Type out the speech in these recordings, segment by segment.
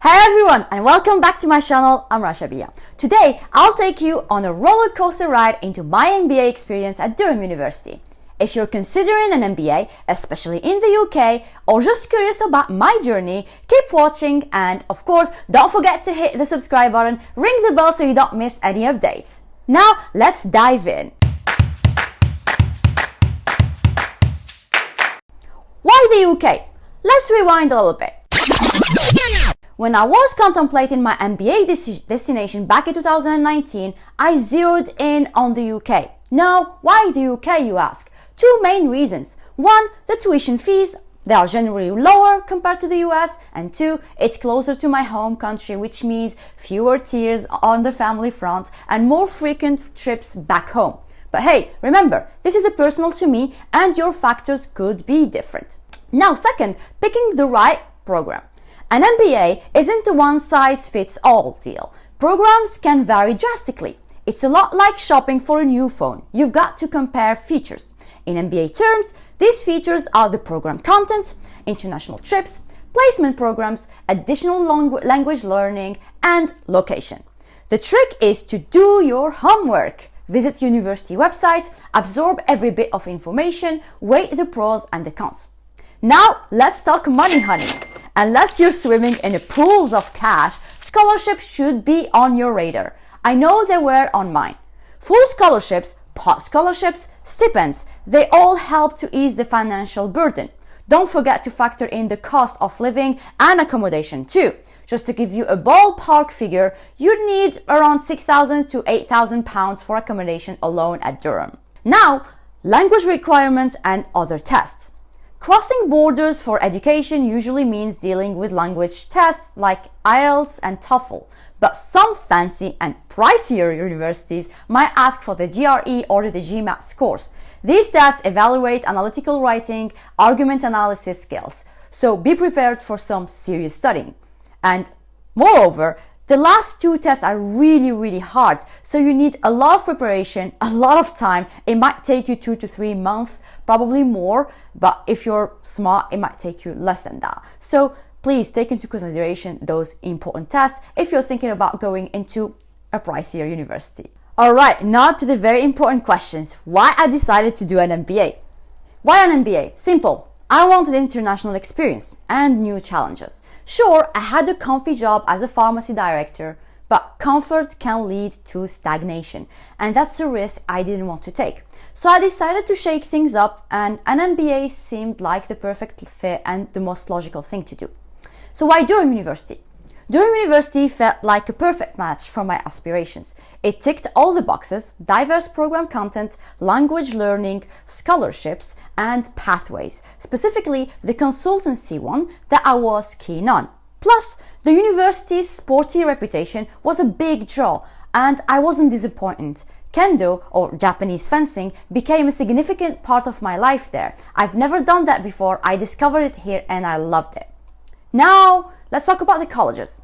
Hey everyone, and welcome back to my channel. I'm Racha Bia. Today, I'll take you on a roller coaster ride into my MBA experience at Durham University. If you're considering an MBA, especially in the UK, or just curious about my journey, keep watching and, of course, don't forget to hit the subscribe button, ring the bell so you don't miss any updates. Now, let's dive in. Why the UK? Let's rewind a little bit. When I was contemplating my MBA destination back in 2019, I zeroed in on the UK. Now, why the UK, you ask? Two main reasons. One, the tuition fees. They are generally lower compared to the US. And two, it's closer to my home country, which means fewer tears on the family front and more frequent trips back home. But hey, remember, this is personal to me and your factors could be different. Now, second, picking the right program. An MBA isn't a one-size-fits-all deal. Programs can vary drastically. It's a lot like shopping for a new phone. You've got to compare features. In MBA terms, these features are the program content, international trips, placement programs, additional language learning, and location. The trick is to do your homework. Visit university websites, absorb every bit of information, weigh the pros and the cons. Now, let's talk money, honey. Unless you're swimming in pools of cash, scholarships should be on your radar. I know they were on mine. Full scholarships, part scholarships, stipends, they all help to ease the financial burden. Don't forget to factor in the cost of living and accommodation too. Just to give you a ballpark figure, you'd need around £6,000 to £8,000 for accommodation alone at Durham. Now, language requirements and other tests. Crossing borders for education usually means dealing with language tests like IELTS and TOEFL, but some fancy and pricier universities might ask for the GRE or the GMAT scores. These tests evaluate analytical writing, argument analysis skills, so be prepared for some serious studying. And moreover, the last two tests are really hard, so you need a lot of preparation, a lot of time. It might take you 2 to 3 months, probably more, but if you're smart, it might take you less than that. So please take into consideration those important tests if you're thinking about going into a pricier university. Alright, now to the very important questions. Why I decided to do an MBA? Why an MBA? Simple. I wanted international experience and new challenges. Sure, I had a comfy job as a pharmacy director, but comfort can lead to stagnation, and that's a risk I didn't want to take. So I decided to shake things up, and an MBA seemed like the perfect fit and the most logical thing to do. So why Durham University? Durham University felt like a perfect match for my aspirations. It ticked all the boxes: diverse program content, language learning, scholarships, and pathways. Specifically, the consultancy one that I was keen on. Plus, the university's sporty reputation was a big draw, and I wasn't disappointed. Kendo, or Japanese fencing, became a significant part of my life there. I've never done that before. I discovered it here and I loved it. Now, let's talk about the colleges.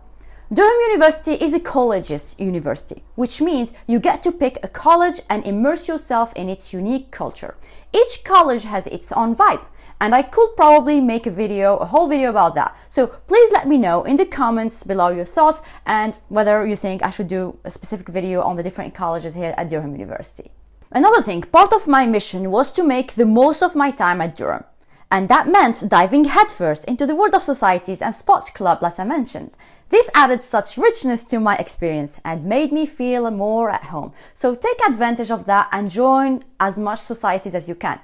Durham University is a collegiate university, which means you get to pick a college and immerse yourself in its unique culture. Each college has its own vibe, and I could probably make a whole video about that. So please let me know in the comments below your thoughts and whether you think I should do a specific video on the different colleges here at Durham University. Another thing, part of my mission was to make the most of my time at Durham. And that meant diving headfirst into the world of societies and sports clubs, as I mentioned. This added such richness to my experience and made me feel more at home. So take advantage of that and join as much societies as you can.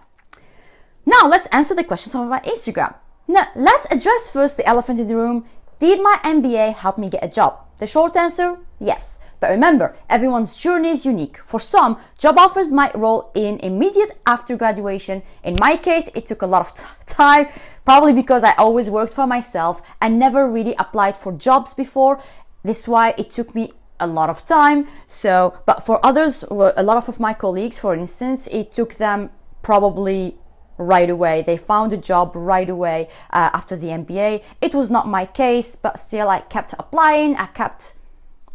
Now let's answer the questions on my Instagram. Now let's address first the elephant in the room. Did my MBA help me get a job? The short answer, yes. But remember, everyone's journey is unique. For some, job offers might roll in immediate after graduation. In my case, it took a lot of time, probably because I always worked for myself and never really applied for jobs before. This is why it took me a lot of time. But for others, a lot of my colleagues, for instance, it took them probably right away. They found a job right away after the MBA. It was not my case, but still I kept applying. I kept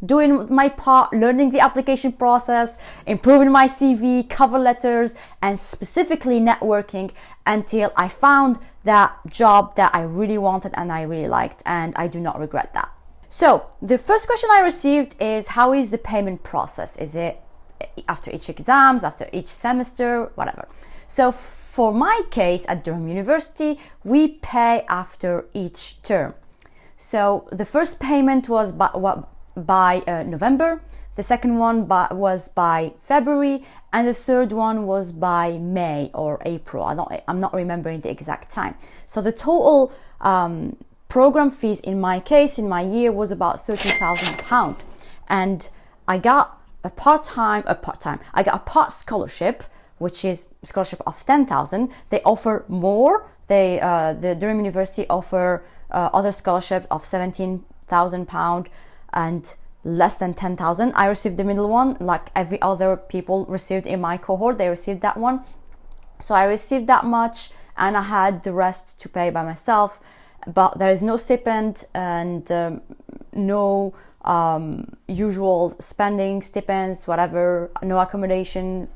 doing my part, learning the application process, improving my CV, cover letters, and specifically networking until I found that job that I really wanted and I really liked, and I do not regret that. So the first question I received is, how is the payment process? Is it after each exams, after each semester, whatever? So for my case at Durham University, we pay after each term. So the first payment was by November, the second one was by February, and the third one was by May or April. I'm not remembering the exact time. So the total program fees in my case, in my year, was about £30,000, and I got a part scholarship, which is a scholarship of 10,000. They offer more. The Durham University offer other scholarships of £17,000 and less than 10,000. I received the middle one, like every other people received in my cohort. They received that one. So I received that much, and I had the rest to pay by myself. But there is no stipend and no usual spending, stipends, whatever, no accommodation,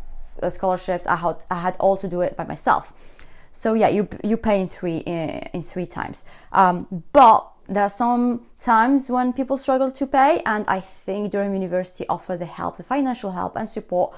scholarships. I had all to do it by myself. So yeah, you pay in three times. But there are some times when people struggle to pay, and I think Durham University offer the financial help and support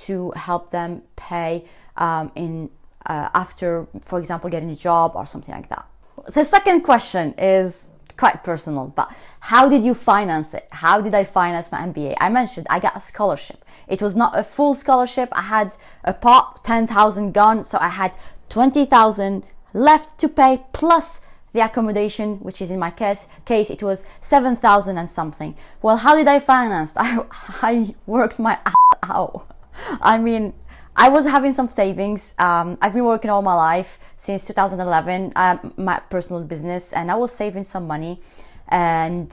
to help them pay after, for example, getting a job or something like that. The second question is quite personal, but how did you finance it? How did I finance my MBA? I mentioned I got a scholarship. It was not a full scholarship. I had a part 10,000 gone, so I had 20,000 left to pay plus the accommodation, which is in my case it was 7,000 and something. Well, how did I finance? I worked my ass out. I mean, I was having some savings. I've been working all my life since 2011, my personal business, and I was saving some money, and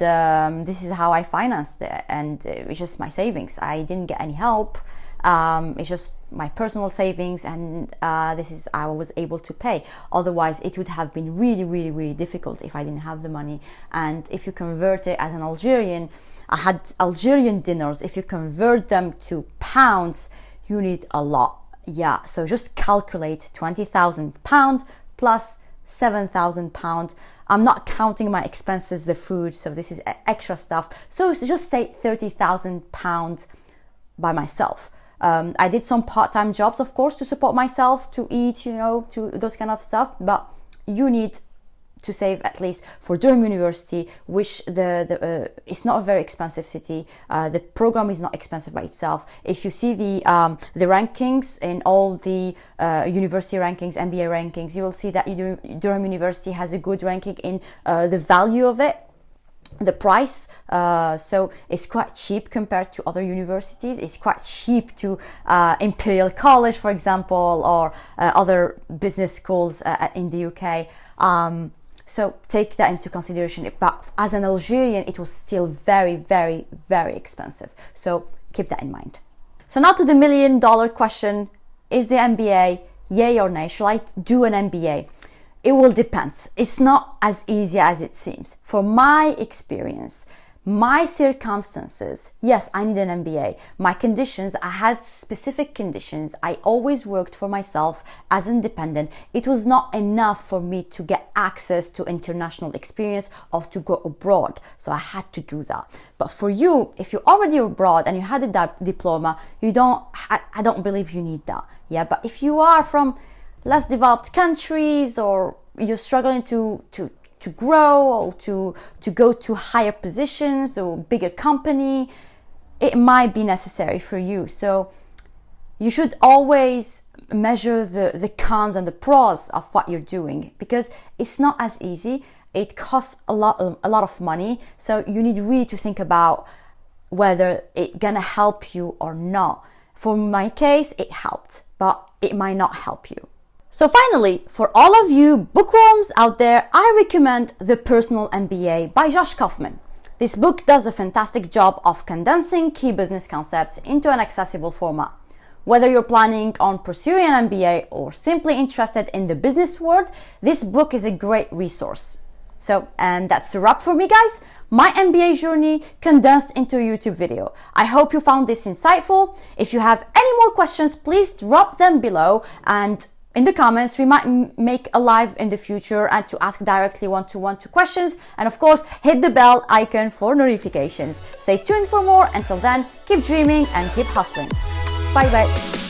this is how I financed it, and it's just my savings. I didn't get any help. It's just my personal savings, and this is I was able to pay. Otherwise, it would have been really, really, really difficult if I didn't have the money. And if you convert it as an Algerian, I had Algerian dinars. If you convert them to pounds, you need a lot. Yeah, so just calculate £20,000 plus £7,000. I'm not counting my expenses, the food, so this is extra stuff. So just say £30,000 by myself. I did some part-time jobs, of course, to support myself, to eat, to those kind of stuff, but you need to save at least for Durham University, which it's not a very expensive city. The program is not expensive by itself. If you see the rankings in all the university rankings, MBA rankings, you will see that Durham University has a good ranking in the value of it, the price. So it's quite cheap compared to other universities. It's quite cheap to Imperial College, for example, or other business schools in the UK. So take that into consideration. But as an Algerian, it was still very, very, very expensive. So keep that in mind. So now to the $1 million question. Is the MBA yay or nay? Shall I do an MBA? It will depend. It's not as easy as it seems. For my experience, my circumstances, yes, I need an MBA. My conditions, I had specific conditions. I always worked for myself as independent. It was not enough for me to get access to international experience or to go abroad. So I had to do that. But for you, if you're already abroad and you had a diploma, I don't believe you need that. Yeah, but if you are from less developed countries, or you're struggling to grow, or to go to higher positions or bigger company, it might be necessary for you. So you should always measure the cons and the pros of what you're doing, because it's not as easy. It costs a lot of money. So you need really to think about whether it's gonna help you or not. For my case, it helped, but it might not help you. So finally, for all of you bookworms out there, I recommend The Personal MBA by Josh Kaufman. This book does a fantastic job of condensing key business concepts into an accessible format. Whether you're planning on pursuing an MBA or simply interested in the business world, this book is a great resource. So, and that's a wrap for me, guys. My MBA journey condensed into a YouTube video. I hope you found this insightful. If you have any more questions, please drop them below, and in the comments. We might make a live in the future and to ask directly one-to-one questions. And of course, hit the bell icon for notifications. Stay tuned for more. Until then, keep dreaming and keep hustling. Bye bye.